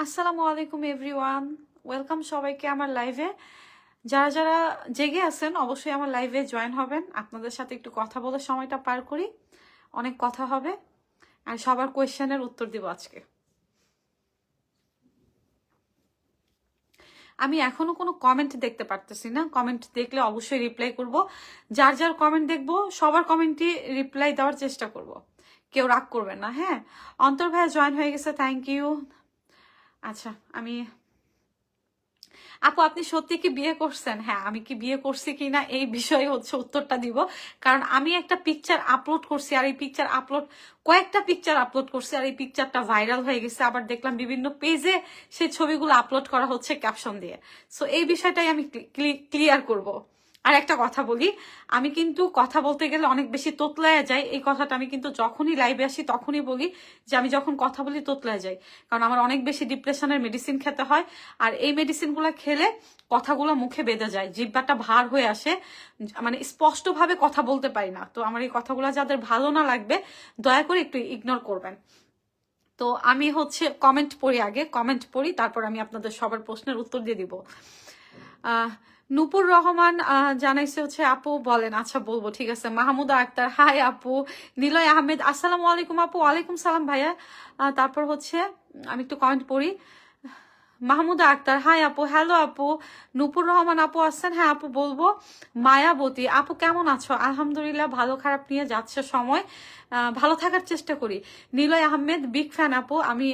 আসসালামু আলাইকুম everyone, welcome সবাইকে আমার লাইভে। যারা যারা জেগে আছেন অবশ্যই আমার লাইভে জয়েন হবেন। আপনাদের সাথে একটু কথা বলে সময়টা পার করি, অনেক কথা হবে আর সবার কোয়েশ্চেনের উত্তর দিব আজকে। আমি এখনো কোনো কমেন্ট দেখতে পারতেছি না, কমেন্ট দেখলে অবশ্যই রিপ্লাই করব। যার যার কমেন্ট দেখবো সবার কমেন্টই রিপ্লাই দেওয়ার চেষ্টা করব, কেউ রাগ করবেন না। হ্যাঁ, অন্তর ভাইয়া জয়েন হয়ে গেছে, থ্যাংক ইউ। আচ্ছা, আপু আপনি সত্যি কি বিয়ে করছেন? হ্যাঁ, আমি কি বিয়ে করছি কিনা এই বিষয়ে উত্তরটা দিব। কারণ আমি একটা পিকচার আপলোড করছি, আর এই পিকচার কয়েকটা পিকচার আপলোড করছি, আর এই পিকচারটা ভাইরাল হয়ে গেছে। আবার দেখলাম বিভিন্ন পেজে সেই ছবিগুলো আপলোড করা হচ্ছে ক্যাপশন দিয়ে। সো এই বিষয়টাই আমি ক্লিয়ার করব। আর একটা কথা বলি, আমি কিন্তু কথা বলতে গেলে অনেক বেশি তোতলায় যাই। এই কথাটা আমি কিন্তু যখনই লাইভে আসি তখনই বলি যে আমি যখন কথা বলি তোতলায় যাই, কারণ আমার অনেক বেশি ডিপ্রেশনের মেডিসিন খেতে হয়। আর এই মেডিসিনগুলো খেলে কথাগুলো মুখে বেঁধে যায়, জিহ্বাটা ভার হয়ে আসে, মানে স্পষ্টভাবে কথা বলতে পারি না। তো আমার এই কথাগুলো যাদের ভালো না লাগবে দয়া করে একটু ইগনোর করবেন। তো আমি কমেন্ট পড়ি, আগে কমেন্ট পড়ি, তারপর আমি আপনাদের সবার প্রশ্নের উত্তর দিয়ে দিব। নূপুর রহমান জানাইছে আপু বলেন। আচ্ছা বলবো, ঠিক আছে। মাহমুদা আক্তার, হাই আপু। নিলয় আহমেদ, আসসালামু আলাইকুম আপু। ওয়ালাইকুম সালাম ভাইয়া। তারপর আমি একটু কমেন্ট পড়ি। মাহমুদা আক্তার, হাই আপু। হ্যালো আপু। নূপুর রহমান আপু আসছেন, হ্যাঁ আপু বলবো। মায়াবতী আপু কেমন আছো? আলহামদুলিল্লাহ, ভালো খারাপ নিয়ে যাচ্ছে সময়, ভালো থাকার চেষ্টা করি। নিলয় আহমেদ, বিগ ফ্যান আপু আমি।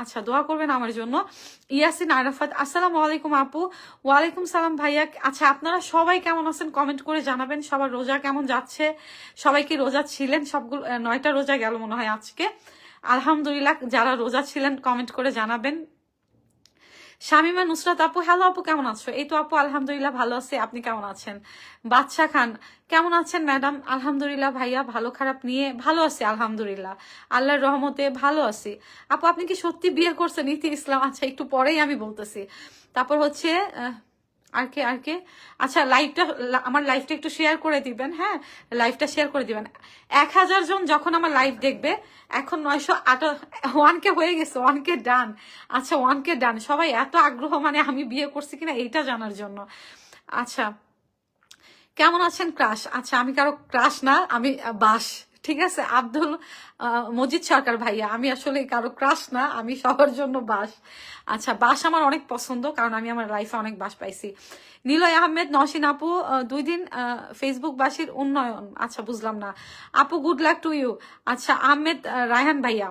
আচ্ছা, দোয়া করবেন আমার জন্য। ইয়াসিন আরাফাত, আসসালামু আলাইকুম আপু। ওয়ালাইকুম সালাম ভাইয়া। আচ্ছা, আপনারা সবাই কেমন আছেন কমেন্ট করে জানাবেন। সবার রোজা কেমন যাচ্ছে? সবাই কি রোজা ছিলেন? সবগুলো 9টা রোজা গেল মনে হয় আজকে। আলহামদুলিল্লাহ, যারা রোজা ছিলেন কমেন্ট করে জানাবেন। শামিমা নুসরাত আপু, হ্যালো আপু কেমন আছো? এই তো আপু আলহামদুলিল্লাহ ভালো আছি, আপনি কেমন আছেন? বাদশা খান, কেমন আছেন ম্যাডাম? আলহামদুলিল্লাহ ভাইয়া, ভালো খারাপ নিয়ে ভালো আছি আলহামদুলিল্লাহ, আল্লাহর রহমতে ভালো আছি। আপু আপনি কি সত্যি বিয়ে করছেন? ইতি ইসলাম, আচ্ছা একটু পরেই আমি বলতেছি। তারপর আর কে আচ্ছা, আমার লাইভটা একটু শেয়ার করে দিবেন। হ্যাঁ, লাইভটা শেয়ার করে দিবেন। 1000 জন যখন আমার লাইভ দেখবে, এখন 1কে হয়ে গেছে, 1কে ডান। আচ্ছা, 1কে ডান। সবাই এত আগ্রহ মানে আমি বিয়ে করছি কিনা এইটা জানার জন্য। আচ্ছা, কেমন আছেন ক্রাশ? আচ্ছা, আমি কারো ক্রাশ না, আমি বাস। ঠিক আছে, আব্দুল মজিদ সরকার ভাইয়া, আমি আসলে কারো ক্রাশ না, আমি সবার জন্য বাস। আচ্ছা, বাস আমার অনেক পছন্দ, কারণ আমি আমার লাইফে অনেক বাস পাইছি। নিলয় আহমেদ, নসিন আপু, 2 দিন ফেসবুক বাসীর উন্নয়ন। আচ্ছা, বুঝলাম না আপু, গুড লাক টু ইউ। আচ্ছা, আহমেদ রায়হান ভাইয়া,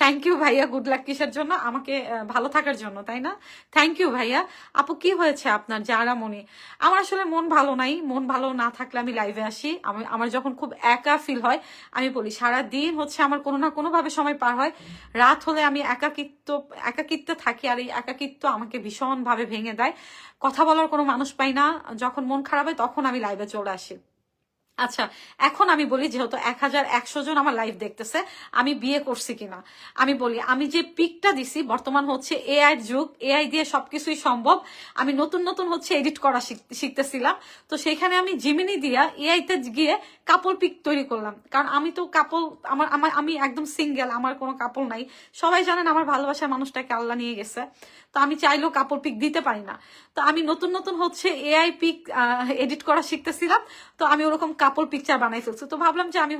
থ্যাংক ইউ ভাইয়া। গুড লাক কিসের জন্য? আমাকে ভালো থাকার জন্য, তাই না? থ্যাংক ইউ ভাইয়া। আপু কি হয়েছে আপনার? যারা মনে, আমার আসলে মন ভালো নাই। মন ভালো না থাকলে আমি লাইভে আসি। আমার যখন খুব একা ফিল হয় আমি বলি, সারা দিন আমার কোনো না কোনো ভাবে সময় পার হয়, রাত হলে আমি একাকিত্বে থাকি, আর এই একাকিত্ব আমাকে ভীষণ ভাবে ভেঙে দেয়। কথা বলার কোনো মানুষ পাই না। যখন মন খারাপ হয় তখন আমি লাইভে চলে আসি। আচ্ছা, এখন আমি বলি, যেহেতু 1100 জন আমার লাইভ দেখতেছে, আমি বিয়ে করছি কিনা আমি বলি। আমি যে পিকটা দিছি, বর্তমান এআই যুগ, এআই দিয়ে সবকিছুই সম্ভব। আমি নতুন নতুন এডিট করা শিখতেছিলাম। তো সেখানে আমি জিমিনি দিয়া এআই তে গিয়ে কাপল পিক তৈরি করলাম। কারণ আমি তো কাপল, আমি একদম সিঙ্গেল, আমার কোনো কাপল নাই। সবাই জানেন আমার ভালোবাসার মানুষটাকে আল্লাহ নিয়ে গেছে। তো আমি চাইলেও কাপল পিক দিতে পারি না। তো আমি নতুন নতুন এআই পিক এডিট করা শিখতেছিলাম। তো আমি ওরকম কাপল পিকচার বানাই ফেলছি। তো ভাবলাম যে আমি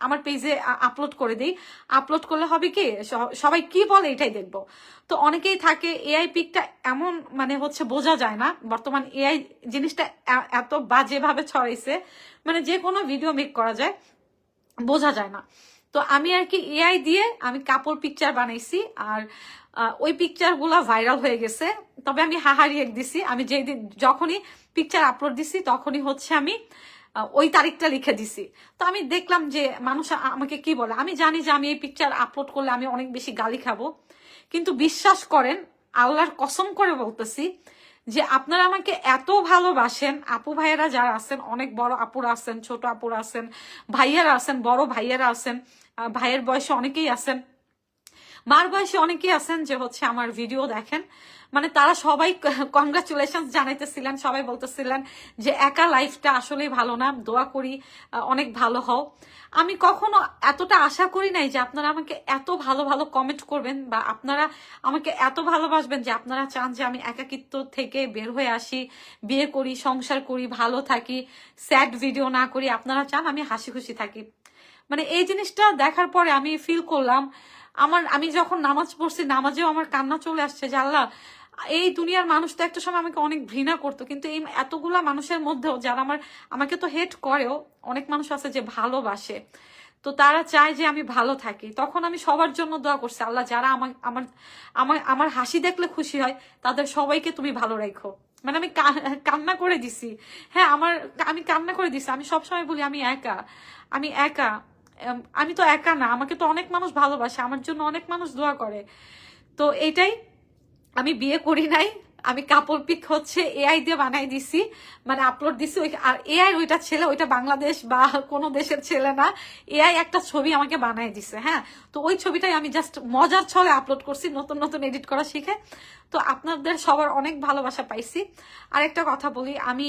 আমার পেজে আপলোড করে দিই। আপলোড করলে হবে কি, সবাই কি বলে এটাই দেখবো। তো অনেকেই থাকে এআই পিকটা এমন মানে বোঝা যায় না। বর্তমান এআই জিনিসটা এত বাজে ভাবে ছড়াইছে, মানে যে কোনো ভিডিও মেক করা যায়, বোঝা যায় না। তো আমি আর কি এআই দিয়ে আমি কাপড় পিকচার বানাইছি, আর ওই পিকচার গুলা ভাইরাল হয়ে গেছে। তবে আমি হাহারিয়ে দিছি, আমি যেদিন যখনই পিকচার আপলোড দিছি তখনই আমি ওই তারিখটা লিখে দিছি। তো আমি দেখলাম যে মানুষ আমাকে কি বলে। আমি জানি যে আমি এই পিকচার আপলোড করলে আমি অনেক বেশি গালি খাবো, কিন্তু বিশ্বাস করেন, আল্লাহর কসম করে বলতেছি যে আপনারা আমাকে এত ভালোবাসেন। আপু ভাইয়েরা যারা আছেন, অনেক বড় আপুরা আছেন, ছোট আপুরা আছেন, ভাইয়ারা আছেন, বড় ভাইয়ারা আছেন, ভাইয়ের বয়সে অনেকেই আছেন। মার বয়সে অনেকেই আছেন যে হচ্ছে আমার ভিডিও দেখেন, মানে তারা সবাই কংগ্রাচুলেশন জানাইতেছিলেন, সবাই বলতেছিলেন যে একা লাইফটা আসলেই ভালো না, দোয়া করি অনেক ভালো হও। আমি কখনো এতটা আশা করি নাই যে আপনারা আমাকে এত ভালো ভালো কমেন্ট করবেন বা আপনারা আমাকে এত ভালোবাসবেন যে আপনারা চান যে আমি একাকিত্ব থেকে বের হয়ে আসি, বিয়ে করি, সংসার করি, ভালো থাকি, স্যাড ভিডিও না করি। আপনারা চান আমি হাসি খুশি থাকি। মানে এই জিনিসটা দেখার পরে আমি ফিল করলাম, আমি যখন নামাজ পড়ছি, নামাজেও আমার কান্না চলে আসছে যে আল্লাহ, এই দুনিয়ার মানুষ তো একটা সময় আমাকে অনেক ঘৃণা করতো, কিন্তু এই এতগুলা মানুষের মধ্যেও যারা আমাকে তো হেট করেও, অনেক মানুষ আছে যে ভালোবাসে, তো তারা চায় যে আমি ভালো থাকি। তখন আমি সবার জন্য দোয়া করছি, আল্লাহ যারা আমার আমার আমার আমার হাসি দেখলে খুশি হয় তাদের সবাইকে তুমি ভালো রাখো। মানে আমি কান্না করে দিছি। হ্যাঁ, আমি কান্না করে দিছি। আমি সবসময় বলি আমি একা, আমি একা। আমি তো একা না, আমাকে তো অনেক মানুষ ভালোবাসে, আমার জন্য অনেক মানুষ দোয়া করে। তো এইটাই, আমি বিয়ে করি নাই, আমি কাপড় পিক হচ্ছে এআই দিয়ে বানাই দিছি, মানে আপলোড দিছি। আর এআই ওইটা ছেলে, ওইটা বাংলাদেশ বা কোনো দেশের ছেলে না, এআই একটা ছবি আমাকে বানাই দিছে। হ্যাঁ, তো ওই ছবিটাই আমি জাস্ট মজার ছলে আপলোড করছি, নতুন নতুন এডিট করা শিখে। তো আপনাদের সবার অনেক ভালোবাসা পাইছি। আর একটা কথা বলি, আমি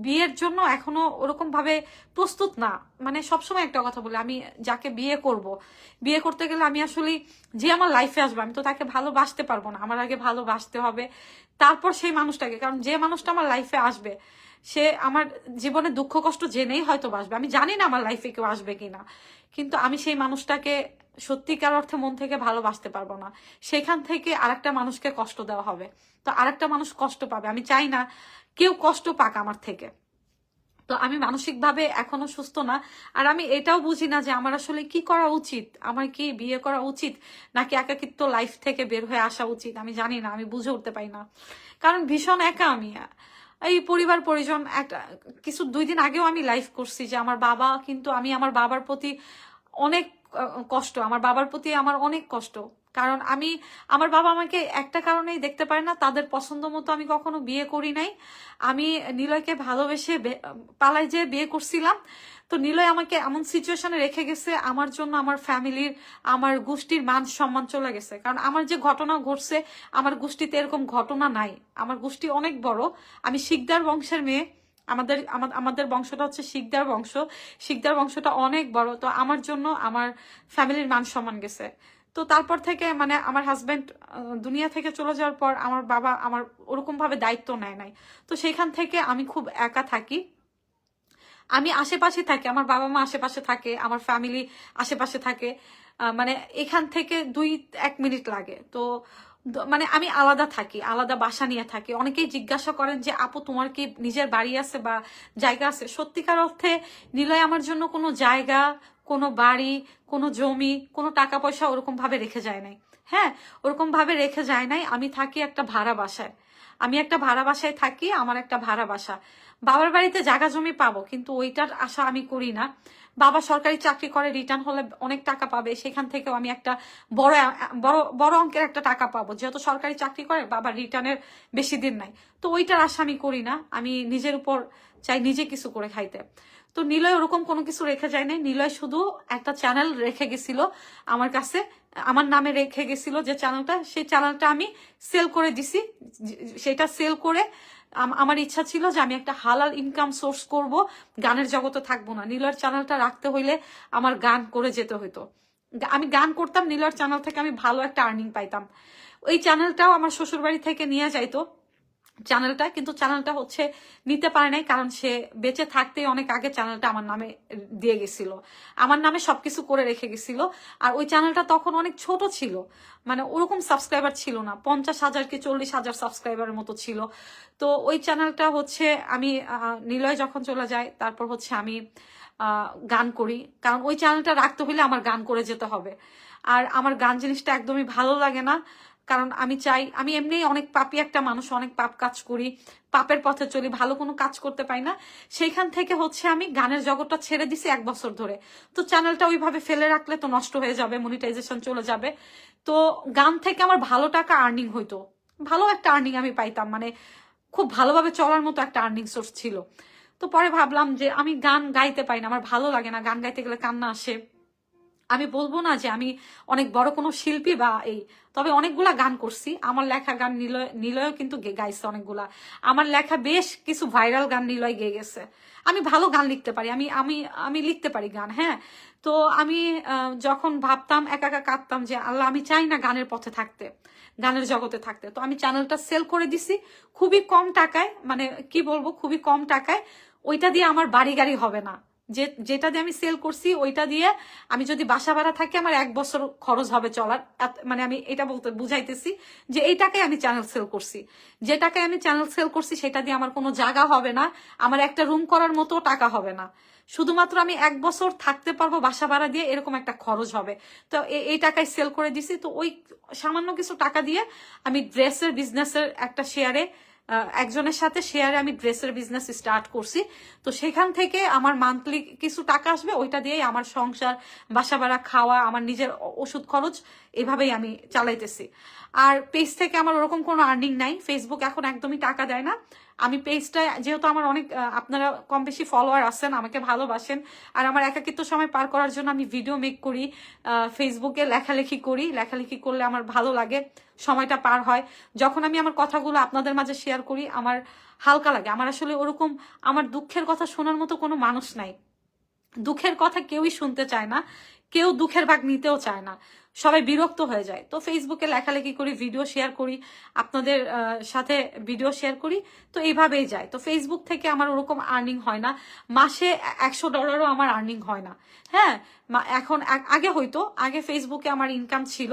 বিয়ের জন্য এখনো ওরকম ভাবে প্রস্তুত না। মানে সবসময় একটা কথা বলি, আমি যাকে বিয়ে করব, বিয়ে করতে গেলে আমি আসলে যে আমার লাইফে আসবে আমি তো তাকে ভালোবাসতে পারবো না, আমার আগে ভালোবাসতে হবে, তারপর সেই মানুষটাকে। কারণ যে মানুষটা আমার লাইফে আসবে সে আমার জীবনে দুঃখ কষ্ট জেনেই হয়তো আসবে, আমি জানি না আমার লাইফে কেউ আসবে কিনা, কিন্তু আমি সেই মানুষটাকে সত্যিকার অর্থে মন থেকে ভালোবাসতে পারবো না। সেখান থেকে আরেকটা মানুষকে কষ্ট দেওয়া হবে, তো আরেকটা মানুষ কষ্ট পাবে। আমি চাই না কেউ কষ্ট পাক আমার থেকে। তো আমি মানসিকভাবে এখনো সুস্থ না। আর আমি এটাও বুঝি না যে আমার আসলে কি করা উচিত, আমার কি বিয়ে করা উচিত নাকি একাকিত্ব লাইফ থেকে বের হয়ে আসা উচিত, আমি জানি না, আমি বুঝে উঠতে পারি না। কারণ ভীষণ একা আমি। এই পরিবার পরিজন একটা কিছু 2 দিন আগেও আমি লাইভ করছি যে আমার বাবা, কিন্তু আমি আমার বাবার প্রতি অনেক কষ্ট, আমার বাবার প্রতি আমার অনেক কষ্ট। কারণ আমার বাবা আমাকে একটা কারণেই দেখতে পারে না, তাদের পছন্দ মতো আমি কখনো বিয়ে করি নাই। আমি নিলয়কে ভালোবেসে পালাই যে বিয়ে করছিলাম। তো নিলয় আমাকে এমন সিচুয়েশনে রেখে গেছে, আমার জন্য আমার ফ্যামিলির, আমার গোষ্ঠীর মান সম্মান চলে গেছে। কারণ আমার যে ঘটনা ঘটছে, আমার গোষ্ঠীতে এরকম ঘটনা নাই। আমার গোষ্ঠী অনেক বড়, আমি শিকদার বংশের মেয়ে। আমাদের আমাদের বংশটা হচ্ছে শিকদার বংশ। শিকদার বংশটা অনেক বড়, তো আমার জন্য আমার ফ্যামিলির মান সম্মান গেছে। তো তারপর থেকে মানে আমার হাজবেন্ড দুনিয়া থেকে চলে যাওয়ার পর আমার বাবা আমার ওরকম ভাবে দায়িত্ব নেয় নাই। তো সেখান থেকে আমি খুব একা থাকি। আমি আশেপাশে থাকি, আমার বাবা মা আশেপাশে থাকে, আমার ফ্যামিলি আশেপাশে থাকে, মানে এখান থেকে 2-1 মিনিট লাগে। তো মানে আমি আলাদা থাকি, আলাদা বাসা নিয়ে থাকি। অনেকেই জিজ্ঞাসা করেন যে আপু তোমার কি নিজের বাড়ি আছে বা জায়গা আছে? সত্যিকার অর্থে নিলয় আমার জন্য কোনো জায়গা, কোনো বাড়ি, কোনো জমি, কোনো টাকা পয়সা ওরকম ভাবে রেখে যায় নাই। হ্যাঁ, ওরকম ভাবে রেখে যায় নাই। আমি থাকি একটা ভাড়া বাসায়, আমি একটা ভাড়া বাসায় থাকি, আমার একটা ভাড়া বাসা। বাবার বাড়িতে জায়গা জমি পাবো, কিন্তু ওইটার আশা আমি করি না। বাবা সরকারি চাকরি করে, রিটার্ন হলে অনেক টাকা পাবে, সেখান থেকেও আমি একটা বড় বড় বড় অঙ্কের একটা টাকা পাবো। যেহেতু সরকারি চাকরি করে, বাবার রিটার্নের বেশি দিন নাই, তো ওইটার আশা আমি করি না। আমি নিজের উপর চাই নিজে কিছু করে খাইতে। তো নিলয় ওরকম কোনো কিছু রেখে যায় নাই। নিলয় শুধু একটা চ্যানেল রেখে গেছিল আমার কাছে, আমার নামে রেখে গেছিল যে চ্যানেলটা, সেই চ্যানেলটা আমি সেল করে দিছি। সেটা সেল করে আমার ইচ্ছা ছিল যে আমি একটা হালাল ইনকাম সোর্স করব, গানের জগতে থাকবো না। নীলয়ের চ্যানেলটা রাখতে হইলে আমার গান করে যেতে হইতো। আমি গান করতাম, নীলয়ের চ্যানেল থেকে আমি ভালো একটা আর্নিং পাইতাম। ওই চ্যানেলটাও আমার শ্বশুরবাড়ি থেকে নিয়ে যাইতো চ্যানেলটা, কিন্তু চ্যানেলটা হচ্ছে নিতে পারে নাই, কারণ সে বেঁচে থাকতেই অনেক আগে চ্যানেলটা আমার নামে দিয়ে গেছিল, আমার নামে সবকিছু করে রেখে গেছিল। আর ওই চ্যানেলটা তখন অনেক ছোট ছিল, মানে ওরকম সাবস্ক্রাইবার ছিল না, 50,000 কি 40,000 সাবস্ক্রাইবারের মতো ছিল। তো ওই চ্যানেলটা হচ্ছে আমি নিলয় যখন চলে যায় তারপর হচ্ছে আমি গান করি, কারণ ওই চ্যানেলটা রাখতে হলে আমার গান করে যেতে হবে। আর আমার গান জিনিসটা একদমই ভালো লাগে না, কারণ আমি চাই, আমি এমনি অনেক পাপী একটা মানুষ, অনেক পাপ কাজ করি, পাপের পথে চলি, ভালো কোনো কাজ করতে পাই না। সেইখান থেকে হচ্ছে আমি গানের জগৎটা ছেড়ে দিছি 1 বছর ধরে। তো চ্যানেলটা ওইভাবে ফেলে রাখলে তো নষ্ট হয়ে যাবে, মনিটাইজেশন চলে যাবে। তো গান থেকে আমার ভালো টাকা আর্নিং হইতো, ভালো একটা আর্নিং আমি পাইতাম, মানে খুব ভালোভাবে চলার মতো একটা আর্নিং সোর্স ছিল। তো পরে ভাবলাম যে আমি গান গাইতে পাই না, আমার ভালো লাগে না, গান গাইতে গেলে কান্না আসে, আমি বলবো না যে আমি অনেক বড় কোনো শিল্পী বা এই, তবে অনেকগুলা গান করছি। আমার লেখা গান নিলয়ও কিন্তু গাইছে অনেকগুলা। আমার লেখা বেশ কিছু ভাইরাল গান নিলয় গেয়ে গেছে। আমি ভালো গান লিখতে পারি, আমি আমি আমি লিখতে পারি গান, হ্যাঁ। তো আমি যখন ভাবতাম, একা একা কাঁদতাম যে আল্লাহ, আমি চাই না গানের পথে থাকতে, গানের জগতে থাকতে। তো আমি চ্যানেলটা সেল করে দিছি খুবই কম টাকায়, মানে কি বলবো, খুবই কম টাকায়। ওইটা দিয়ে আমার বাড়ি গাড়ি হবে না, যেটা দিয়ে আমি সেল করছি ওইটা দিয়ে আমি যদি বাসা ভাড়া থাকি আমার 1 বছর খরচ হবে চলার। মানে আমি এটা বলতে বুঝাইতেছি যে এই টাকায় আমি চ্যানেল সেল করছি, যে টাকায় আমি চ্যানেল সেল করছি সেটা দিয়ে আমার কোনো জায়গা হবে না, আমার একটা রুম করার মতো টাকা হবে না। শুধুমাত্র আমি 1 বছর থাকতে পারবো বাসা ভাড়া দিয়ে, এরকম একটা খরচ হবে। তো এই টাকায় সেল করে দিছি। তো ওই সামান্য কিছু টাকা দিয়ে আমি ড্রেসের বিজনেসের একটা শেয়ারে, একজনের সাথে শেয়ারে আমি ড্রেসের বিজনেস স্টার্ট করছি। তো সেখান থেকে আমার মান্থলি কিছু টাকা আসবে, ওইটা দিয়েই আমার সংসার, বাসা ভাড়া, খাওয়া, আমার নিজের ওষুধ খরচ এভাবেই আমি চালাইতেছি। আর পেজ থেকে আমার ওরকম কোনো আর্নিং নাই, ফেসবুক এখন একদমই টাকা দেয় না। আমি পেজটা যেহেতু আমার অনেক আপনারা কম বেশি ফলোয়ার আছেন, আমাকে ভালোবাসেন, আর আমার একাকিত্ব সময় পার করার জন্য আমি ভিডিও মেক করি, ফেসবুকে লেখালেখি করি। লেখালেখি করলে আমার ভালো লাগে, সময়টা পার হয়। যখন আমি আমার কথাগুলো আপনাদের মাঝে শেয়ার করি আমার হালকা লাগে। আমার আসলে ওরকম আমার দুঃখের কথা শোনার মতো কোনো মানুষ নাই। দুঃখের কথা কেউই শুনতে চায় না, কেউ দুঃখের ভাগ নিতেও চায় না, সবাই বিরক্ত হয়ে যায়। তো ফেসবুকে লেখালেখি করি, ভিডিও শেয়ার করি, আপনাদের সাথে ভিডিও শেয়ার করি, তো এইভাবেই যায়। তো ফেসবুক থেকে আমার ওরকম আর্নিং হয় না, মাসে $100ও আমার আর্নিং হয় না। হ্যাঁ, এখন আগে হয়তো, আগে ফেসবুকে আমার ইনকাম ছিল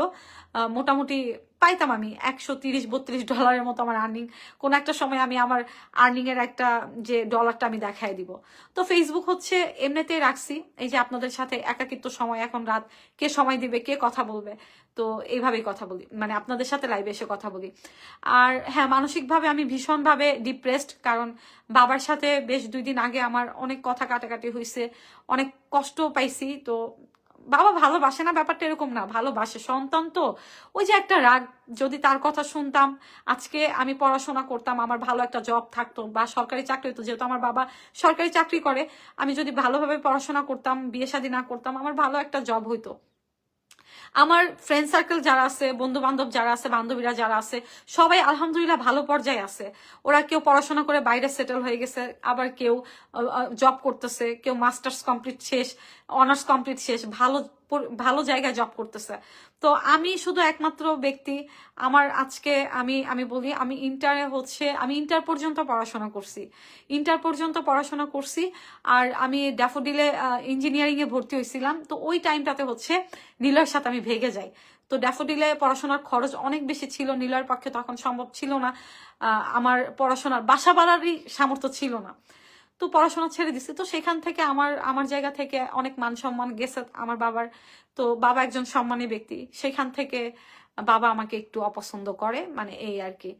মোটামুটি, পাইতাম আমি $130-32 মতো আমার আর্নিং। কোন একটা সময় আমি আমার আর্নিং এর একটা যে ডলারটা আমি দেখাই দিব। তো ফেসবুক হচ্ছে এমনিতেই রাখছি, এই যে আপনাদের সাথে একাকিত্ব সময়, এখন রাত, কে সময় দিবে, কে কথা বলবে, তো এইভাবেই কথা বলি, মানে আপনাদের সাথে লাইভে এসে কথা বলি। আর হ্যাঁ, মানসিকভাবে আমি ভীষণভাবে ডিপ্রেসড, কারণ বাবার সাথে বেশ 2 দিন আগে আমার অনেক কথা কাটাকাটি হয়েছে, অনেক কষ্ট পাইছি। তো বাবা ভালোবাসে না, ব্যাপারটা এরকম না, ভালোবাসে, সন্তান তো, ওই যে একটা রাগ। যদি তার কথা শুনতাম, আজকে আমি পড়াশোনা করতাম, আমার ভালো একটা জব থাকতো বা সরকারি চাকরি হতো, যেহেতু আমার বাবা সরকারি চাকরি করে, আমি যদি ভালোভাবে পড়াশোনা করতাম, বিয়ে শাদী না করতাম, আমার ভালো একটা জব হইতো। আমার ফ্রেন্ড সার্কেল যারা আছে, বন্ধু বান্ধব যারা আছে, বান্ধবীরা যারা আছে, সবাই আলহামদুলিল্লাহ ভালো পর্যায়ে আছে। ওরা কেউ পড়াশোনা করে বাইরে সেটেল হয়ে গেছে, আবার কেউ জব করতেছে, কেউ মাস্টার্স কমপ্লিট শেষ, অনার্স কমপ্লিট শেষ, ভালো ভালো জায়গায় জব করতেছে। তো আমি শুধু একমাত্র ব্যক্তি, আমার আজকে আমি আমি বলি, আমি আমি ইন্টার পর্যন্ত পড়াশোনা করছি, ইন্টার পর্যন্ত পড়াশোনা করছি। আর আমি ড্যাফোডিলে ইঞ্জিনিয়ারিং এ ভর্তি হয়েছিলাম। তো ওই টাইমটাতে হচ্ছে নীলয়ের সাথে আমি ভেগে যাই। তো ড্যাফোডিলে পড়াশোনার খরচ অনেক বেশি ছিল, নীলয়ের পক্ষে তখন সম্ভব ছিল না, আমার পড়াশোনার বাসা বাড়ারই সামর্থ্য ছিল না। তো পড়াশোনা ছেড়ে দিছি। তো সেখান থেকে আমার আমার জায়গা থেকে অনেক মান সম্মান গেছে আমার বাবার। তো বাবা একজন সম্মানী ব্যক্তি, সেখান থেকে বাবা আমাকে একটু অপছন্দ করে, মানে এই আর কি।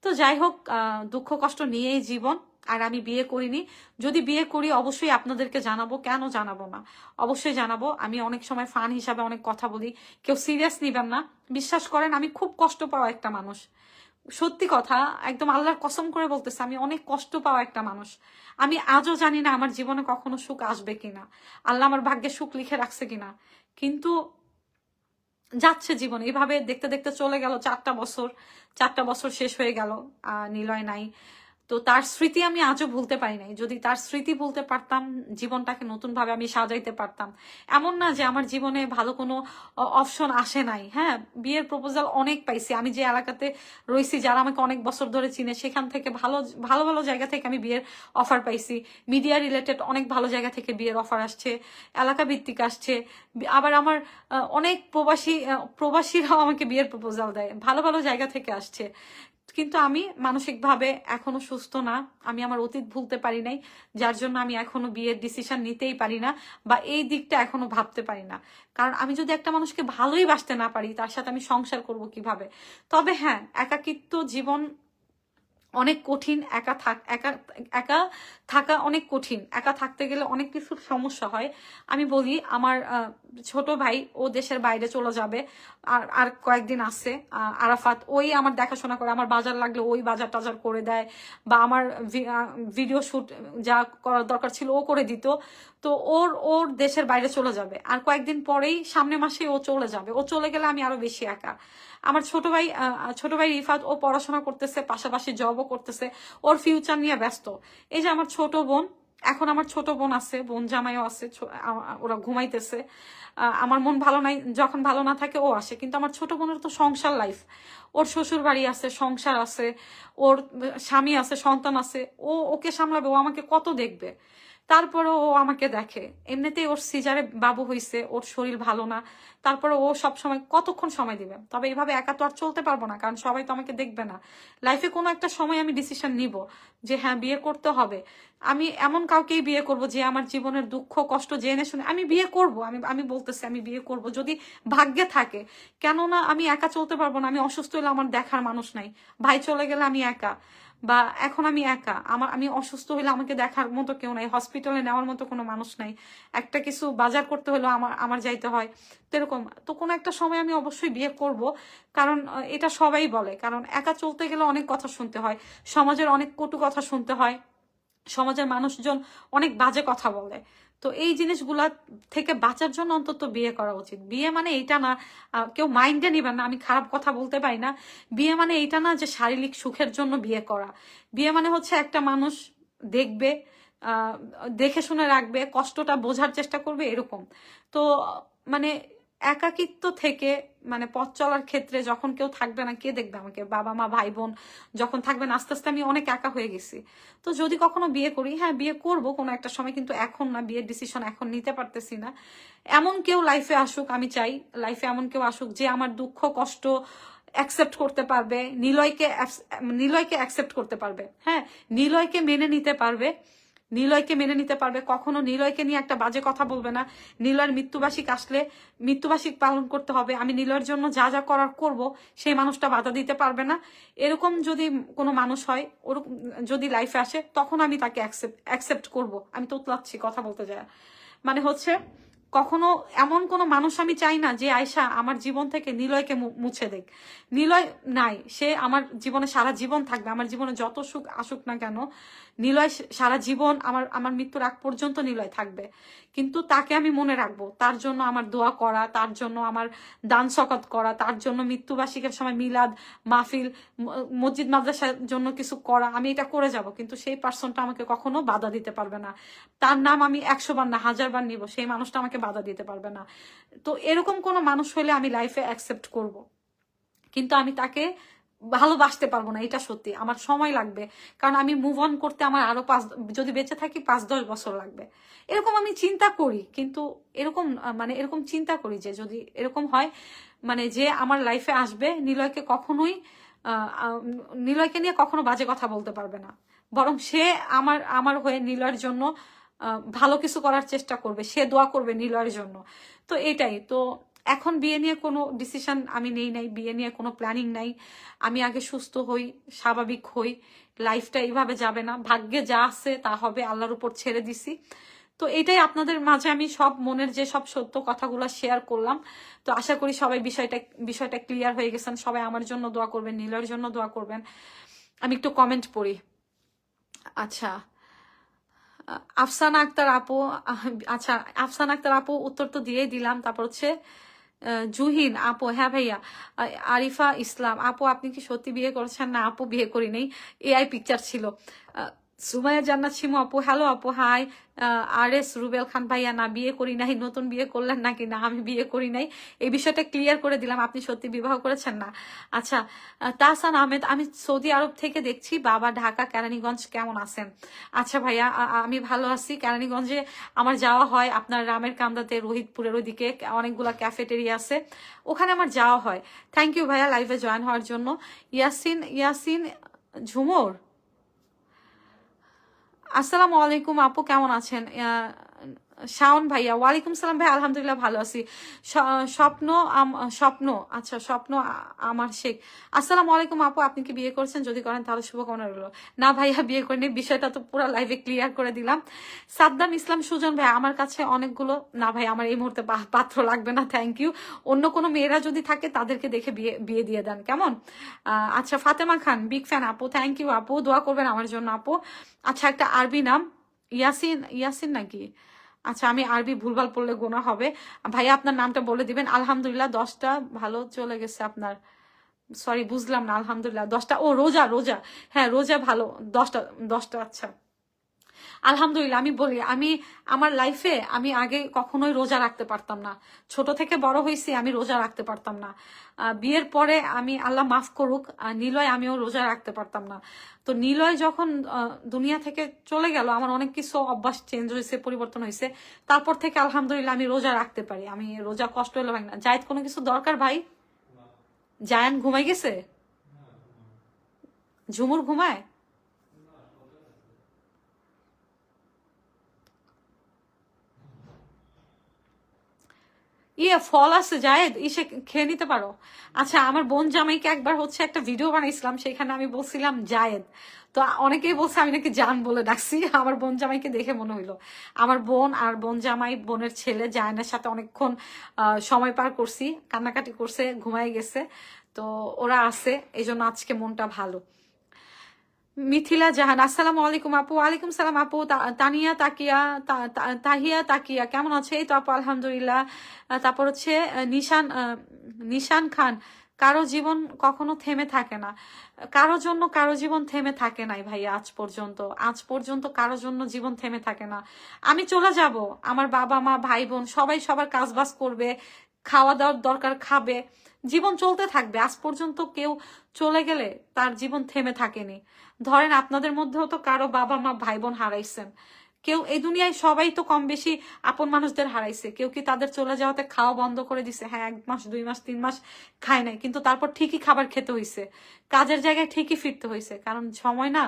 তো যাই হোক, দুঃখ কষ্ট নিয়েই জীবন। আর আমি বিয়ে করিনি, যদি বিয়ে করি অবশ্যই আপনাদেরকে জানাবো, কেন জানাবো না, অবশ্যই জানাবো। আমি অনেক সময় ফান হিসাবে অনেক কথা বলি, কেউ সিরিয়াস নিবেন না। বিশ্বাস করেন, আমি খুব কষ্ট পাওয়া একটা মানুষ, সত্যি কথা, একদম আল্লাহর কসম করে বলতেছে, আমি অনেক কষ্ট পাওয়া একটা মানুষ। আমি আজও জানি না আমার জীবনে কখনো সুখ আসবে কিনা, আল্লাহ আমার ভাগ্যে সুখ লিখে রাখছে কিনা, কিন্তু যাচ্ছে জীবন এইভাবে দেখতে দেখতে চলে গেল 4টা বছর। 4টা বছর শেষ হয়ে গেল, নিলয় নাই। তো তার স্মৃতি আমি আজও ভুলতে পারি নাই। যদি তার স্মৃতি ভুলতে পারতাম, জীবনটাকে নতুন ভাবে আমি সাজাইতে পারতাম। এমন না যে আমার জীবনে ভালো কোনো অপশন আসে নাই। হ্যাঁ, বিয়ের প্রপোজাল অনেক পাইছি, আমি যে এলাকাতে রয়েছি, যারা আমাকে অনেক বছর ধরে চিনে, সেখান থেকে ভালো ভালো ভালো জায়গা থেকে আমি বিয়ের অফার পাইছি। মিডিয়া রিলেটেড অনেক ভালো জায়গা থেকে বিয়ের অফার আসছে, এলাকা ভিত্তিক আসছে। আবার আমার অনেক প্রবাসীরাও আমাকে বিয়ের প্রপোজাল দেয়, ভালো ভালো জায়গা থেকে আসছে। কিন্তু আমি মানসিকভাবে এখনো সুস্থ না, আমি আমার অতীত ভুলতে পারি নাই, যার জন্য আমি এখনো বিয়ের ডিসিশন নিতেই পারি না, বা এই দিকটা এখনো ভাবতে পারি না। কারণ আমি যদি একটা মানুষকে ভালোই বাসতে না পারি, তার সাথে আমি সংসার করব কিভাবে? তবে হ্যাঁ, একাকিত্ব জীবন অনেক কঠিন, একা থাকা অনেক কঠিন, একা থাকতে গেলে অনেক কিছুর সমস্যা হয়। আমি বলি আমার ছোট ভাই ও দেশের বাইরে চলে যাবে, আর কয়েকদিন আছে। আরাফাত ওই আমার দেখাশোনা করে, আমার বাজার লাগলে ওই বাজার টাজার করে দেয়, বা আমার ভিডিও শুট যা করার দরকার ছিল ও করে দিত। তো ওর দেশের বাইরে চলে যাবে, আর কয়েকদিন পরেই সামনের মাসে ও চলে যাবে। ও চলে গেলে আমি আরো বেশি একা। আমার ছোট ভাই রিফাত, ও পড়াশোনা করতেছে, পাশাপাশি জবও করতেছে, ওর ফিউচার নিয়ে ব্যস্ত। এই যে আমার ছোট বোন, এখন আমার ছোট বোন আছে, বোন জামাইও আছে, ওরা ঘুমাইতেছে। আমার মন ভালো নাই, যখন ভালো না থাকে ও আসে, কিন্তু আমার ছোট বোনের তো সংসার লাইফ, ওর শ্বশুর বাড়ি আছে, সংসার আছে, ওর স্বামী আছে, সন্তান আছে, ওকে সামলাবে, ও আমাকে কত দেখবে। তারপরে ও আমাকে দেখে, এমনিতেই ওর সিজারে বাবু হইছে, ওর শরীর ভালো না, তারপরে ও সব সময় কতক্ষণ সময় দিবে। তবে এইভাবে একা তো আর চলতে পারবো না, কারণ সবাই তো আমাকে দেখবে না। লাইফে কোনো একটা সময় আমি ডিসিশন নিব যে হ্যাঁ বিয়ে করতে হবে। আমি এমন কাউকেই বিয়ে করব যে আমার জীবনের দুঃখ কষ্ট জেনে শুনে আমি বিয়ে করব। আমি বলতেছি আমি বিয়ে করব যদি ভাগ্যে থাকে। কেননা আমি একা চলতে পারবো না। আমি অসুস্থ হলে আমার দেখার মানুষ নাই, ভাই চলে গেলে আমি একা, বা এখন আমি একা, আমি অসুস্থ হলে আমাকে দেখার মতো কেউ নাই, হসপিটালে নেওয়ার মতো কোনো মানুষ নাই, একটা কিছু বাজার করতে হলেও আমার যাইতে হয়। তো এরকম তো কোনো একটা সময় আমি অবশ্যই বিয়ে করব, কারণ এটা সবাই বলে, কারণ একা চলতে গেলে অনেক কথা শুনতে হয়, সমাজের অনেক কটু কথা শুনতে হয়, সমাজের মানুষজন অনেক বাজে কথা বলে। তো এই জিনিসগুলা থেকে বাঁচার জন্য অন্তত বিয়ে করা উচিত। বিয়ে মানে এইটা না, কেউ মাইন্ডে নিবেন না, আমি খারাপ কথা বলতে পারি না। বিয়ে মানে এইটা না যে শারীরিক সুখের জন্য বিয়ে করা। বিয়ে মানে হচ্ছে একটা মানুষ দেখবে, আহ দেখে শুনে রাখবে, কষ্টটা বোঝার চেষ্টা করবে, এরকম। তো মানে একাকিত্ব থেকে মানে পথ চলার ক্ষেত্রে যখন কেউ থাকবে না, কে দেখবে আমাকে, বাবা মা ভাই বোন যখন থাকবেন, আস্তে আস্তে আমি অনেক একা হয়ে গেছি। তো যদি কখনো বিয়ে করি, হ্যাঁ বিয়ে করব কোনো একটা সময়, কিন্তু এখন না, বিয়ের ডিসিশন এখন নিতে পারতেছি না। এমন কেউ লাইফে আসুক, আমি চাই লাইফে এমন কেউ আসুক যে আমার দুঃখ কষ্ট অ্যাকসেপ্ট করতে পারবে, নিলয়কে অ্যাকসেপ্ট করতে পারবে, হ্যাঁ নিলয়কে মেনে নিতে পারবে, নিলয়কে মেনে নিতে পারবে, কখনো নিলয়কে নিয়ে একটা বাজে কথা বলবে না। নিলয়ের মৃত্যুবার্ষিক আসলে মৃত্যুবার্ষিক পালন করতে হবে, আমি নিলয়ের জন্য যা যা করার করব, সেই মানুষটা বাধা দিতে পারবে না। এরকম যদি কোনো মানুষ হয়, ওরকম যদি লাইফে আসে, তখন আমি তাকে অ্যাকসেপ্ট করব। আমি তো উতলাচ্ছি কথা বলতে যায়, মানে হচ্ছে কখনো এমন কোনো মানুষ আমি চাই না যে আয়শা আমার জীবন থেকে নিলয়কে মুছে দেখ। নিলয় নাই, সে আমার জীবনে সারা জীবন থাকবে, আমার জীবনে যত সুখ আসুক না কেন, নিলয় সারা জীবন আমার মৃত্যুর আগ পর্যন্ত নিলয় থাকবে। কিন্তু তাকে আমি মনে রাখবো, তার জন্য আমার দোয়া করা, তার জন্য আমার দান সকাত করা, তার জন্য মৃত্যুবার্ষিকের সময় মিলাদ মাহফিল, মসজিদ মাদ্রাসার জন্য কিছু করা, আমি এটা করে যাব। কিন্তু সেই পার্সনটা আমাকে কখনো বাধা দিতে পারবে না। তার নাম আমি 100 বার না 1000 বার নিব, সেই মানুষটা আমাকে বাধা দিতে পারবে না। তো এরকম কোনো মানুষ হলে আমি লাইফে অ্যাকসেপ্ট করব, কিন্তু আমি তাকে ভালোবাসতে পারবো না, এটা সত্যি। আমার সময় লাগবে, কারণ আমি মুভ অন করতে আমার আরো যদি বেঁচে থাকি 5-10 বছর লাগবে, এরকম আমি চিন্তা করি। কিন্তু এরকম মানে এরকম চিন্তা করি যে যদি এরকম হয়, মানে যে আমার লাইফে আসবে, নিলয়কে নিয়ে কখনো বাজে কথা বলতে পারবে না, বরং সে আমার হয়ে নিলয়ের জন্য ভালো কিছু করার চেষ্টা করবে, সে দোয়া করবে নিলয়ের জন্য। তো এটাই তো। এখন বিয়ে নিয়ে কোনো ডিসিশন আমি নেই নাই, বিয়ে নিয়ে কোনো প্ল্যানিং নাই। আমি আগে সুস্থ হই, স্বাভাবিক হই, লাইফটা এইভাবে যাবে না, ভাগ্যে যা আছে তা হবে, আল্লাহর উপর ছেড়ে দিছি। তো এটাই আপনাদের মাঝে আমি সব মনের যে সব সত্য কথাগুলো শেয়ার করলাম। তো আশা করি সবাই বিষয়টা ক্লিয়ার হয়ে গেছেন। সবাই আমার জন্য দোয়া করবেন, নীলার জন্য দোয়া করবেন। আমি একটু কমেন্ট পড়ি। আচ্ছা, আফসানা আক্তার আপু, আচ্ছা আফসানা আক্তার আপু উত্তর তো দিয়েই দিলাম। তারপর হচ্ছে জুহিন আপু, হ্যাঁ ভাইয়া। আরিফা ইসলাম আপু, আপনি কি সত্যি বিয়ে করেছেন? না আপু, বিয়ে করি নাই, এআই পিকচার ছিল। সুমাইয়া জান্নাত শিমু আপু, হ্যালো আপু, হাই। আর এস রুবেল খান ভাইয়া, না বিয়ে করি নাই, নতুন বিয়ে করলেন নাকি? না আমি বিয়ে করি নাই, এই বিষয়টা ক্লিয়ার করে দিলাম। আপনি সত্যি বিবাহ করেছেন? না। আচ্ছা, তাহসান আহমেদ, আমি সৌদি আরব থেকে দেখছি, বাবা ঢাকা কেরানীগঞ্জ, কেমন আছেন? আচ্ছা ভাইয়া, আমি ভালো আছি। কেরানীগঞ্জে আমার যাওয়া হয়, আপনার রামের কান্দাতে, রোহিতপুরের ওইদিকে অনেকগুলা ক্যাফেটেরিয়া আছে, ওখানে আমার যাওয়া হয়। থ্যাংক ইউ ভাইয়া লাইভে জয়েন হওয়ার জন্য। ইয়াসিন ঝুমুর, আসসালামু আলাইকুম আপু, কেমন আছেন? শাওন ভাইয়া, ওয়ালাইকুম সালাম ভাই, আলহামদুলিল্লাহ ভালো আছি। স্বপ্ন স্বপ্ন, আচ্ছা স্বপ্ন আমার শেখ, আসসালামু আলাইকুম আপু, আপনি কি বিয়ে করেছেন? যদি করেন তাহলে শুভকামনা রইল। না ভাইয়া বিয়ে করিনি, বিষয়টা তো পুরো লাইভে ক্লিয়ার করে দিলাম। সাদ্দাম ইসলাম সুজন ভাই, আমার কাছে অনেকগুলো, না ভাই আমার এই মুহূর্তে পাত্র লাগবে না, থ্যাংক ইউ। অন্য কোনো মেয়েরা যদি থাকে তাদেরকে দেখে বিয়ে বিয়ে দিয়ে দেন, কেমন? আচ্ছা ফাতেমা খান, বিগ ফ্যান আপু, থ্যাংক ইউ আপু, দোয়া করবেন আমার জন্য আপু। আচ্ছা একটা আরবি নাম, ইয়াসিন, ইয়াসিন নাকি? আচ্ছা আমি আরবি ভুলভাল পড়লে গোনা হবে। ভাইয়া আপনার নামটা বলে দিবেন। আলহামদুলিল্লাহ 10টা ভালো চলে গেছে আপনার, সরি বুঝলাম না, আলহামদুলিল্লাহ 10টা, ও রোজা রোজা, হ্যাঁ রোজা ভালো, 10টা 10টা, আচ্ছা আলহামদুলিল্লাহ। আমি বলি আমি আমার লাইফে আমি আগে কখনোই রোজা রাখতে পারতাম না, ছোট থেকে বড় হয়েছি আমি রোজা রাখতে পারতাম না। বিয়ের পরে আমি আল্লাহ মাফ করুক নিলয়, আমিও রোজা রাখতে পারতাম না। তো নিলয় যখন দুনিয়া থেকে চলে গেল আমার অনেক কিছু অভ্যাস চেঞ্জ হয়েছে, পরিবর্তন হয়েছে। তারপর থেকে আলহামদুলিল্লাহ আমি রোজা রাখতে পারি, আমি রোজা কষ্ট হলে ভাঙি না। জায়েদ কোনো কিছু দরকার ভাই? জায়ান ঘুমাই গেছে? ঝুমুর ঘুমায়? ইয়ে ফল আছে জায়েদ, ইসে খেয়ে নিতে পারো। আচ্ছা আমার বোন জামাইকে একবার হচ্ছে একটা ভিডিও বানাইছিলাম, সেখানে আমি বলছিলাম জায়েদ, তো অনেকেই বলছে আমি নাকি জান বলে ডাকছি। আমার বোন জামাইকে দেখে মনে হইলো আমার বোন, আর বোন জামাই বোনের ছেলে জায়নের সাথে অনেকক্ষণ সময় পার করছি, কান্নাকাটি করছে, ঘুমাই গেছে। তো ওরা আছে, এই জন্য আজকে মনটা ভালো। মিথিলা জাহান, আসসালামু আলাইকুম আপু। ওয়ালাইকুম সালাম আপু। তানিয়া তাকিয়া, তাহিয়া তাকিয়া কেমন আছে? এই তো আপু আলহামদুলিল্লাহ। তারপর হচ্ছে নিশান, নিশান খান, কারো জীবন কখনো থেমে থাকে না। কারো জন্য কারো জীবন থেমে থাকে নাই ভাই, আজ পর্যন্ত, আজ পর্যন্ত কারো জন্য জীবন থেমে থাকে না। আমি চলে যাব, আমার বাবা মা ভাই বোন সবাই সবার কাজ বাজ করবে, খাওয়া দাওয়ার দরকার খাবে, জীবন চলতে থাকবে। আজ পর্যন্ত কেউ চলে গেলে তার জীবন থেমে থাকেনি। ধরেন আপনাদের মধ্যেও তো কারো বাবা মা ভাই বোন হারাইছেন, কেউ এই দুনিয়ায় সবাই তো কম বেশি আপন মানুষদের হারাইছে। কেউ কি তাদের চলে যাওয়াতে খাওয়া বন্ধ করে দিছে? হ্যাঁ 1 মাস 2 মাস 3 মাস খায় নাই, কিন্তু তারপর ঠিকই খাবার খেতে হইছে, কাজের জায়গায় ঠিকই ফিরতে হইছে, কারণ সময় না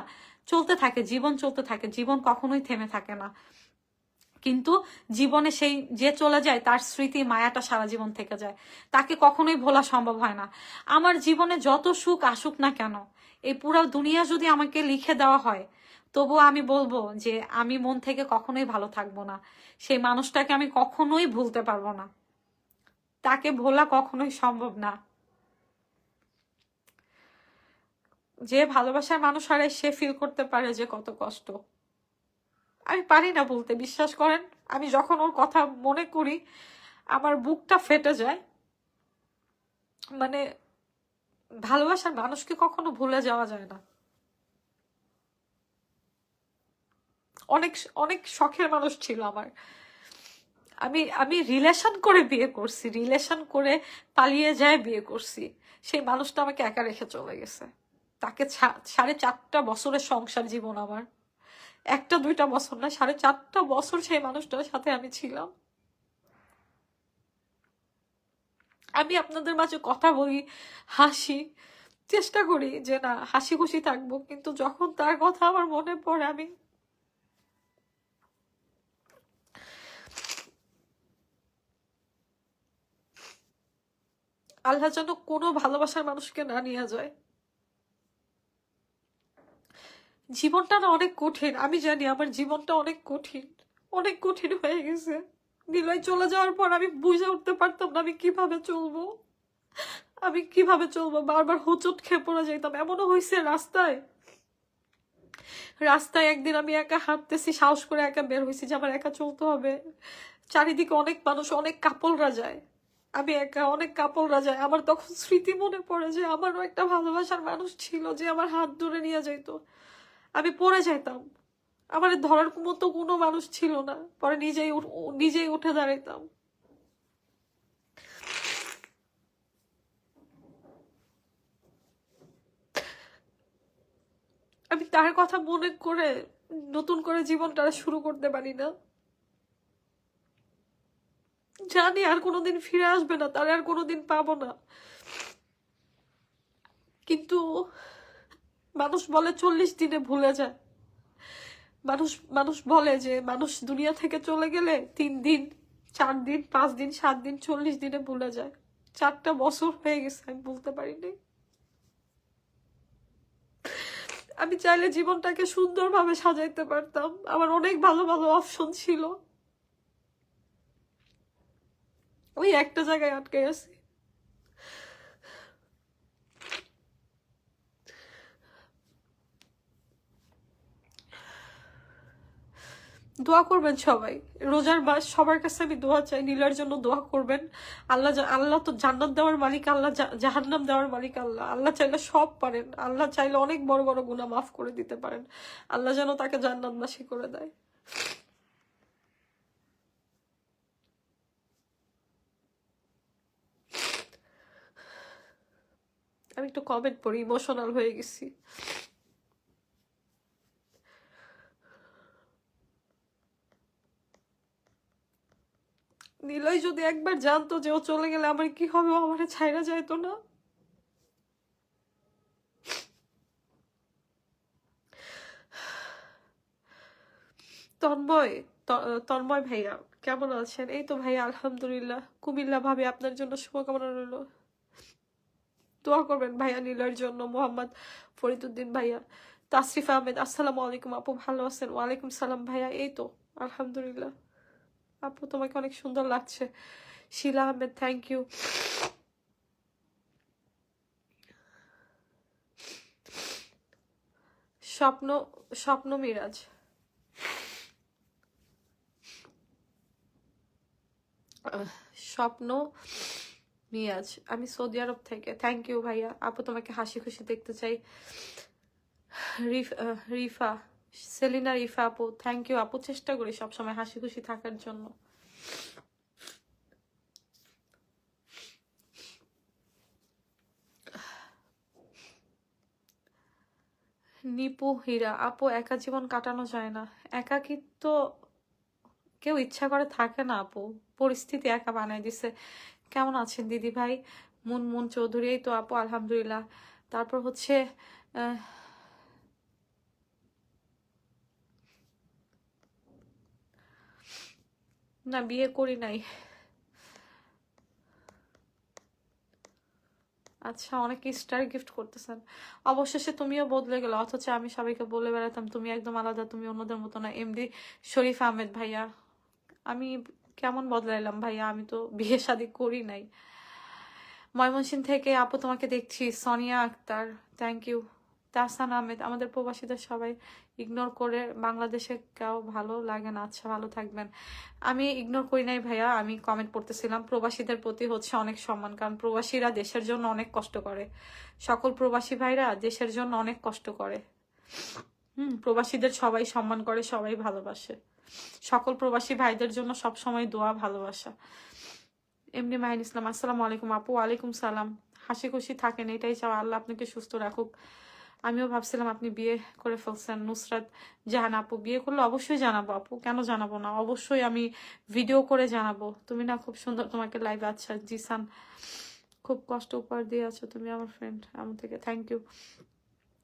চলতে থাকে, জীবন চলতে থাকে, জীবন কখনোই থেমে থাকে না। কিন্তু জীবনে সেই যে চলে যায় তার স্মৃতি মায়াটা সারা জীবন থেকে যায়, তাকে কখনোই ভোলা সম্ভব হয় না। আমার জীবনে যত সুখ আসুক না কেন, এই পুরো দুনিয়া যদি আমাকে লিখে দেওয়া হয়, তবুও আমি বলবো যে আমি মন থেকে কখনোই ভালো থাকবো না। সেই মানুষটাকে আমি কখনোই ভুলতে পারবো না, তাকে ভোলা কখনোই সম্ভব না। যে ভালোবাসার মানুষ হারায় সে ফিল করতে পারে যে কত কষ্ট। আমি পারি না বলতে, বিশ্বাস করেন, আমি যখন ওর কথা মনে করি আমার বুকটা ফেটে যায়। মানে ভালোবাসার মানুষকে কখনো ভুলে যাওয়া যায় না। অনেক অনেক শখের মানুষ ছিল আমার। আমি আমি রিলেশন করে বিয়ে করছি, রিলেশন করে পালিয়ে যায় বিয়ে করছি। সেই মানুষটা আমাকে একা রেখে চলে গেছে। তাকে 4.5 বছরের সংসার জীবন আমার, 1-2 বছর না, 4.5 বছর সেই মানুষটার সাথে আমি ছিলাম। আমি আপনাদের মাঝে কথা বলি, হাসি, চেষ্টা করি যে না হাসি খুশি থাকবো, কিন্তু যখন তার কথা আমার মনে পড়ে আমি আল্লাহ যেন কোনো ভালোবাসার মানুষকে না নিয়ে যায়। জীবনটা না অনেক কঠিন, আমি জানি আমার জীবনটা অনেক কঠিন, অনেক কঠিন হয়ে গেছে। নিলয় চলে যাওয়ার পর আমি বুঝে উঠতে পারতাম না আমি কিভাবে চলবো, আমি কিভাবে চলবো। বারবার হোঁচট খেয়ে পড়ে যাইতাম। এমনও হয়েছে রাস্তায়, রাস্তায় একদিন আমি একা হাঁটতেছি, সাহস করে একা বের হয়েছি যে আমার একা চলতে হবে। চারিদিকে অনেক মানুষ, অনেক কাপলরা যায়, আমি একা, অনেক কাপলরা যায়। আমার তখন স্মৃতি মনে পড়ে যে আমারও একটা ভালোবাসার মানুষ ছিল যে আমার হাত ধরে নিয়ে যাইতো। আমি পড়ে যাইতাম, আমার ধরার মতো কোনো মানুষ ছিল না, পরে নিজেই উঠে দাঁড়াইতাম। আমি তার কথা মনে করে নতুন করে জীবনটা শুরু করতে পারি না। জানি আর কোনোদিন ফিরে আসবে না, তার আর কোনোদিন পাবো না, কিন্তু মানুষ বলে 40 দিনে ভুলে যায়। মানুষ মানুষ বলে যে মানুষ দুনিয়া থেকে চলে গেলে 3 দিন 4 দিন 5 দিন 7 দিন 40 দিনে ভুলে যায়। 4টা বছর হয়ে গেছে আমি বলতে পারিনি। আমি চাইলে জীবনটাকে সুন্দরভাবে সাজাইতে পারতাম, আমার অনেক ভালো ভালো অপশন ছিল, ওই একটা জায়গায় আটকে আছি। দোয়া করবেন সবাই, রোজার মাস, সবার কাছে আমি দোয়া চাই, নীলার জন্য দোয়া করবেন। আল্লাহ আল্লাহ তো জান্নাত দেওয়ার মালিক আল্লাহ, জাহান্নাম দেওয়ার মালিক আল্লাহ। আল্লাহ চাইলে সব পারেন, আল্লাহ চাইলে অনেক বড় বড় গুনাহ মাফ করে দিতে পারেন। আল্লাহ যেন তাকে জান্নাতবাসী করে দেয়। আমি একটু কমেন্ট পড়ি, ইমোশনাল হয়ে গেছি। নীলয় যদি একবার জানতো যে ও চলে গেলে আমার কি হবে, ও আমার ছাইরা যাইতো না। তন্ময়, তন্ময় ভাইয়া কেমন আছেন? এই তো ভাইয়া আলহামদুলিল্লাহ। কুমিল্লা ভাবি আপনার জন্য শুভকামনা রইল, দোয়া করবেন ভাইয়া নীলার জন্য। মোহাম্মদ ফরিদুদ্দিন ভাইয়া, তাসরিফ আহমেদ আসসালামু আলাইকুম আপু, ভালো আছেন? ওয়ালাইকুম সালাম ভাইয়া, এই তো আলহামদুলিল্লাহ। আপু তোমাকে অনেক সুন্দর লাগছে। শিলা আহমেদ থ্যাংক ইউ। স্বপ্ন, স্বপ্ন মিরাজ, স্বপ্ন মিয়াজ, আমি সৌদি আরব থেকে, থ্যাংক ইউ ভাইয়া। আপু তোমাকে হাসি খুশি দেখতে চাই। রিফা, সেলিনা রিফা আপু থ্যাংক ইউ। আপু চেষ্টা করি সবসময় হাসি খুশি থাকার জন্য। নিপু হীরা আপু, একা জীবন কাটানো যায় না, একাকিত্ব কেউ ইচ্ছা করে থাকে না আপু, পরিস্থিতি একা বানাই দিছে। কেমন আছেন দিদি ভাই? মুনমুন চৌধুরী, এই তো আপু আলহামদুলিল্লাহ। তারপর হচ্ছে না বিয়ে করি নাই। আচ্ছা, অনেকে স্টার গিফট করতেছেন। অবশেষে তুমিও বদলে গেলো, অথচ আমি সবাইকে বলে বেড়াতাম তুমি একদম আলাদা, তুমি অন্যদের মতো না। এমডি শরীফ আহমেদ ভাইয়া, আমি কেমন বদলাইলাম ভাইয়া, আমি তো বিয়ে শাদী করি নাই। ময়মনসিংহ থেকে আপু তোমাকে দেখছি। Sonia Akter thank you. তাহসান আহমেদ, আমাদের প্রবাসীদের সবাই ইগনোর করে বাংলাদেশে কেউ ভালো লাগে না। আচ্ছা, ভালো থাকবেন। আমি ইগনোর করি নাই ভাইয়া, আমি কমেন্ট পড়তেছিলাম। প্রবাসীদের প্রতি হচ্ছে অনেক সম্মান, কারণ প্রবাসীরা দেশের জন্য অনেক কষ্ট করে। সকল প্রবাসী ভাইরা দেশের জন্য অনেক কষ্ট করে। প্রবাসীদের সবাই সম্মান করে, সবাই ভালোবাসে। সকল প্রবাসী ভাইদের জন্য সব সময় দোয়া, ভালোবাসা। এমনি মাহিন ইসলাম আসসালামু আলাইকুম আপু। ওয়ালাইকুম সালাম। হাসি খুশি থাকেন, এটাই চাও, আল্লাহ আপনাকে সুস্থ রাখুক। আমিও ভাবছিলাম আপনি বিয়ে করে ফেলছেন। নুসরাত জাহান আপু, বিয়ে করলে অবশ্যই জানাবো আপু, কেন জানাবো না, অবশ্যই আমি ভিডিও করে জানাবো। তুমি না খুব সুন্দর, তোমাকে লাইভে। আচ্ছা জিসান, খুব কষ্ট উপহার দিয়ে আছো তুমি আমার ফ্রেন্ড, আমার থেকে থ্যাংক ইউ।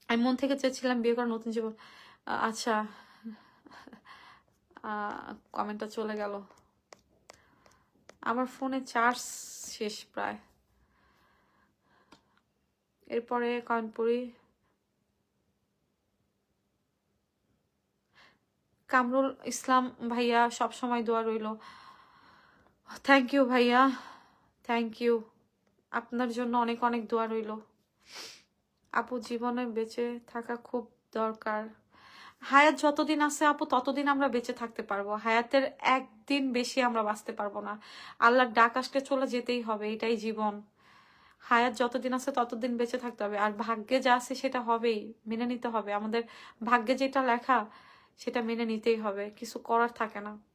আমি মন থেকে চেয়েছিলাম বিয়ে করার, নতুন জীবন। আচ্ছা, কমেন্টটা চলে গেল। আমার ফোনে চার্জ শেষ প্রায়। এরপরে কমেন্ট কামরুল ইসলাম ভাইয়া, সব সময় দোয়া রইল। থ্যাংক ইউ ভাইয়া, থ্যাংক ইউ। আপনার জন্য অনেক অনেক দোয়া রইল। আপু জীবনে বেঁচে থাকা খুব দরকার। হায়াত যতদিন আছে আপু, ততদিন আমরা বেঁচে থাকতে পারবো। হায়াতের একদিন বেশি আমরা বাঁচতে পারবো না। আল্লাহর ডাক আসলে চলে যেতেই হবে, এটাই জীবন। হায়াত যতদিন আছে ততদিন বেঁচে থাকতে হবে। আর ভাগ্যে যা আছে সেটা হবেই, মেনে নিতে হবে। আমাদের ভাগ্যে যেটা লেখা সেটা মেনে নিতেই হবে, কিছু করার থাকে না।